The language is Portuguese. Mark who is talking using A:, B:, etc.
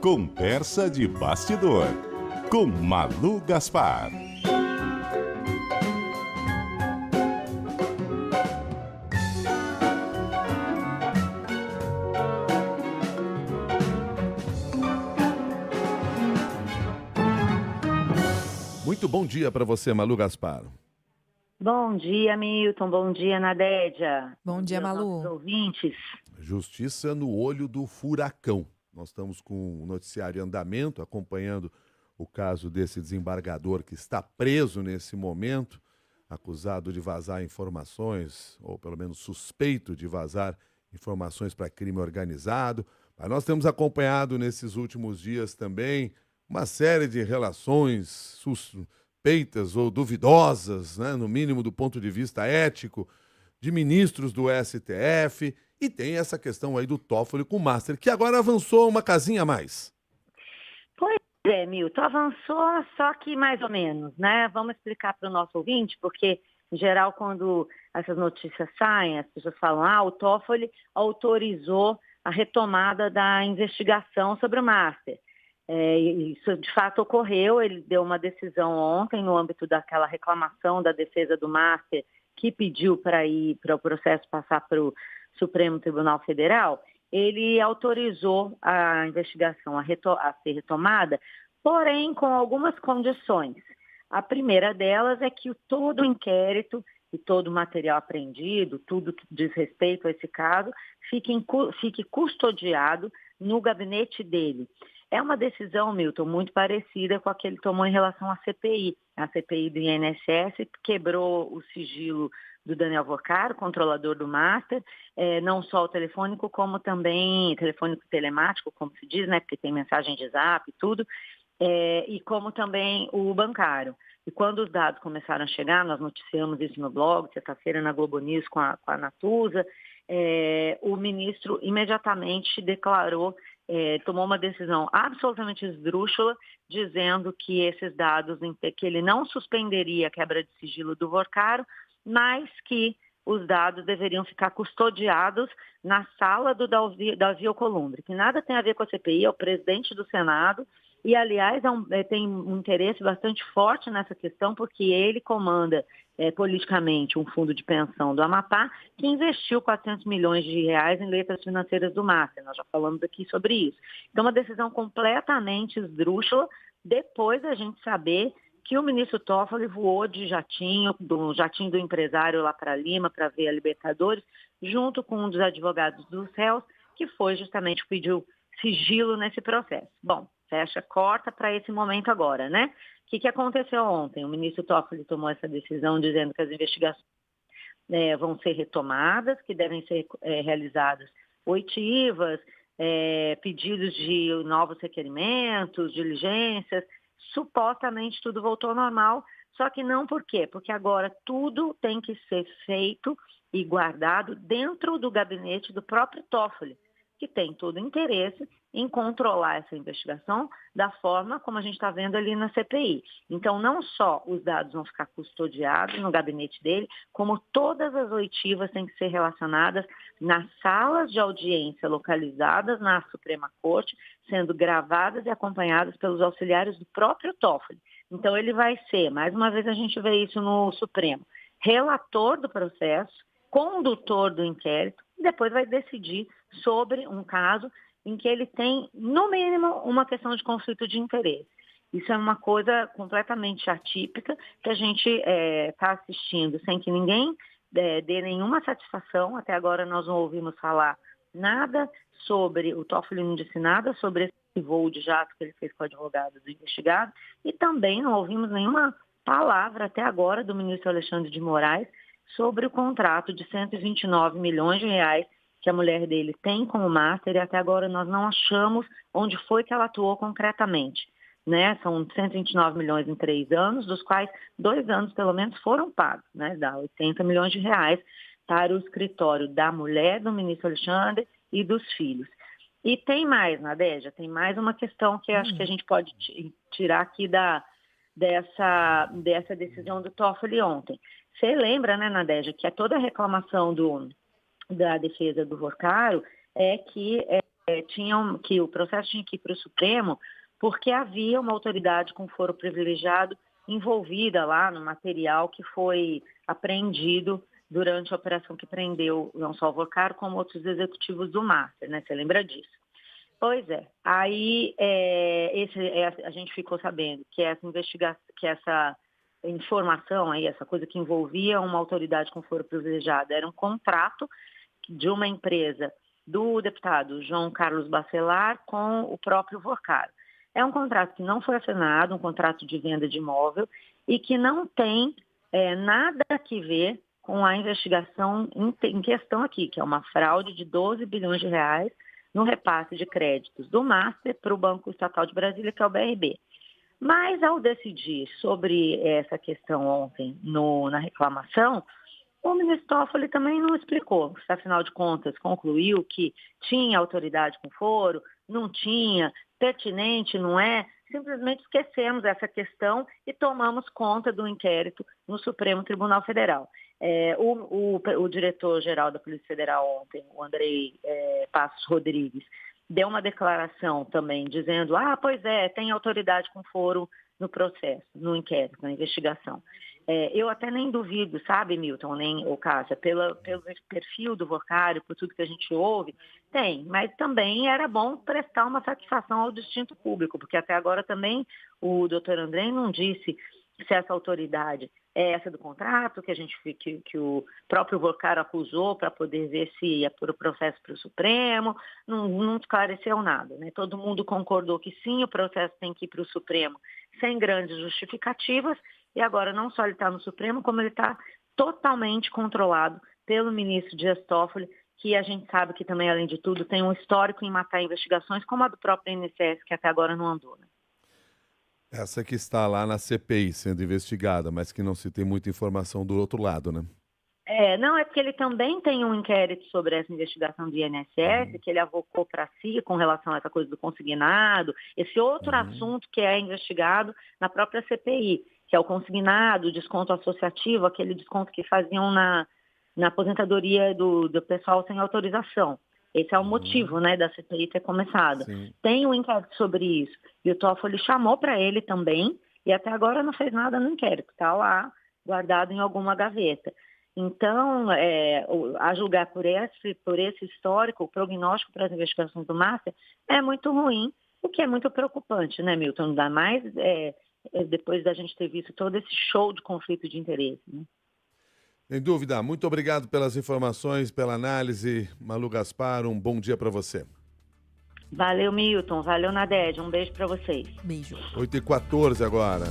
A: Conversa de bastidor, com Malu Gaspar.
B: Muito bom dia para você, Malu Gaspar.
C: Bom dia, Milton. Bom dia, Nadédia.
D: Bom dia, Malu.
C: Nossos ouvintes.
B: Justiça no olho do furacão. Nós estamos com o noticiário em andamento, acompanhando o caso desse desembargador que está preso nesse momento, acusado de vazar informações, ou pelo menos suspeito de vazar informações para crime organizado. Mas nós temos acompanhado nesses últimos dias também uma série de relações suspeitas ou duvidosas, né, no mínimo do ponto de vista ético, de ministros do STF, e tem essa questão aí do TOEFL com o Master, que agora avançou uma casinha a mais.
C: Pois é, Milton, avançou, só que mais ou menos, né? Vamos explicar para o nosso ouvinte, porque, em geral, quando essas notícias saem, as pessoas falam, o TOEFL autorizou a retomada da investigação sobre o Master. Isso de fato ocorreu, ele deu uma decisão ontem no âmbito daquela reclamação da defesa do Master, que pediu para ir para o processo passar para o Supremo Tribunal Federal. Ele autorizou a investigação a ser retomada, porém com algumas condições. A primeira delas é que todo o inquérito e todo o material apreendido, tudo que diz respeito a esse caso, fique custodiado no gabinete dele. É uma decisão, Milton, muito parecida com a que ele tomou em relação à CPI. A CPI do INSS quebrou o sigilo do Daniel Vocaro, controlador do Master, não só o telefônico, como também telefônico telemático, como se diz, né, porque tem mensagem de zap e tudo, e como também o bancário. E quando os dados começaram a chegar, nós noticiamos isso no blog, sexta-feira na Globo News com a Natuza, o ministro imediatamente declarou, tomou uma decisão absolutamente esdrúxula, dizendo que esses dados, que ele não suspenderia a quebra de sigilo do Vocaro, mas que os dados deveriam ficar custodiados na sala do Davi Alcolumbre, que nada tem a ver com a CPI, é o presidente do Senado, e, aliás, tem um interesse bastante forte nessa questão, porque ele comanda politicamente um fundo de pensão do Amapá, que investiu 400 milhões de reais em letras financeiras do Master. Nós já falamos aqui sobre isso. Então, uma decisão completamente esdrúxula, depois da gente saber que o ministro Toffoli voou de jatinho do empresário lá para Lima, para ver a Libertadores, junto com um dos advogados dos réus, que foi justamente que pediu sigilo nesse processo. Bom, corta para esse momento agora, né? O que aconteceu ontem? O ministro Toffoli tomou essa decisão dizendo que as investigações vão ser retomadas, que devem ser realizadas oitivas, pedidos de novos requerimentos, diligências. Supostamente tudo voltou ao normal, só que não. Por quê? Porque agora tudo tem que ser feito e guardado dentro do gabinete do próprio Toffoli, que tem todo o interesse em controlar essa investigação da forma como a gente está vendo ali na CPI. Então, não só os dados vão ficar custodiados no gabinete dele, como todas as oitivas têm que ser relacionadas nas salas de audiência localizadas na Suprema Corte, sendo gravadas e acompanhadas pelos auxiliares do próprio Toffoli. Então, ele vai ser, mais uma vez a gente vê isso no Supremo, relator do processo, condutor do inquérito, e depois vai decidir sobre um caso em que ele tem, no mínimo, uma questão de conflito de interesse. Isso é uma coisa completamente atípica que a gente está assistindo sem que ninguém dê nenhuma satisfação. Até agora nós não ouvimos falar nada sobre, o Toffoli não disse nada sobre esse voo de jato que ele fez com o advogado do investigado, e também não ouvimos nenhuma palavra até agora do ministro Alexandre de Moraes sobre o contrato de 129 milhões de reais que a mulher dele tem com o Master, e até agora nós não achamos onde foi que ela atuou concretamente. Né? São 129 milhões em 3 anos, dos quais 2 anos pelo menos foram pagos, né? Dá 80 milhões de reais para o escritório da mulher do ministro Alexandre e dos filhos. E tem mais, Nadégia, tem mais uma questão que acho que a gente pode tirar aqui dessa decisão do Toffoli ontem. Você lembra, né, Nadégia, que toda a reclamação da defesa do Vocaro é que que o processo tinha que ir para o Supremo porque havia uma autoridade com foro privilegiado envolvida lá no material que foi apreendido durante a operação que prendeu não só o Vocaro, como outros executivos do Master, né? Você lembra disso? Pois é. Aí a gente ficou sabendo que essa investigação, que essa informação aí, essa coisa que envolvia uma autoridade com foro privilegiado, era um contrato de uma empresa do deputado João Carlos Bacelar com o próprio Vocaro. É um contrato que não foi assinado, um contrato de venda de imóvel, e que não tem nada a ver com a investigação em questão aqui, que é uma fraude de 12 bilhões de reais no repasse de créditos do Master para o Banco Estatal de Brasília, que é o BRB. Mas, ao decidir sobre essa questão ontem na reclamação, o ministro Toffoli também não explicou, se afinal de contas concluiu que tinha autoridade com foro, não tinha, pertinente, não é? Simplesmente esquecemos essa questão e tomamos conta do inquérito no Supremo Tribunal Federal. O diretor-geral da Polícia Federal ontem, o Andrei Passos Rodrigues, deu uma declaração também dizendo, pois é, tem autoridade com foro no processo, no inquérito, na investigação. Eu até nem duvido, sabe, Milton, nem o Cássia, pelo perfil do Vocário, por tudo que a gente ouve, tem, mas também era bom prestar uma satisfação ao distinto público, porque até agora também o doutor André não disse se essa autoridade é essa do contrato, que o próprio Vocário acusou para poder ver se ia por o processo para o Supremo, não esclareceu nada, né? Todo mundo concordou que sim, o processo tem que ir para o Supremo sem grandes justificativas, e agora não só ele está no Supremo, como ele está totalmente controlado pelo ministro Dias Toffoli, que a gente sabe que também, além de tudo, tem um histórico em matar investigações, como a do próprio INSS, que até agora não andou, né?
B: Essa que está lá na CPI sendo investigada, mas que não se tem muita informação do outro lado, né?
C: Não, é porque ele também tem um inquérito sobre essa investigação do INSS, que ele avocou para si com relação a essa coisa do consignado, esse outro assunto que é investigado na própria CPI, que é o consignado, o desconto associativo, aquele desconto que faziam na aposentadoria do pessoal sem autorização. Esse é o motivo, né, da CPI ter começado. Sim. Tem um inquérito sobre isso. E o Toffoli chamou para ele também, e até agora não fez nada no inquérito. Está lá, guardado em alguma gaveta. Então, a julgar por esse histórico, o prognóstico para as investigações do Master é muito ruim, o que é muito preocupante, né, Milton? Ainda mais depois da gente ter visto todo esse show de conflito de interesse, né?
B: Sem dúvida. Muito obrigado pelas informações, pela análise. Malu Gaspar, um bom dia para você.
C: Valeu, Milton. Valeu, Nadege. Um beijo para vocês.
D: Beijo.
B: 8h14 agora.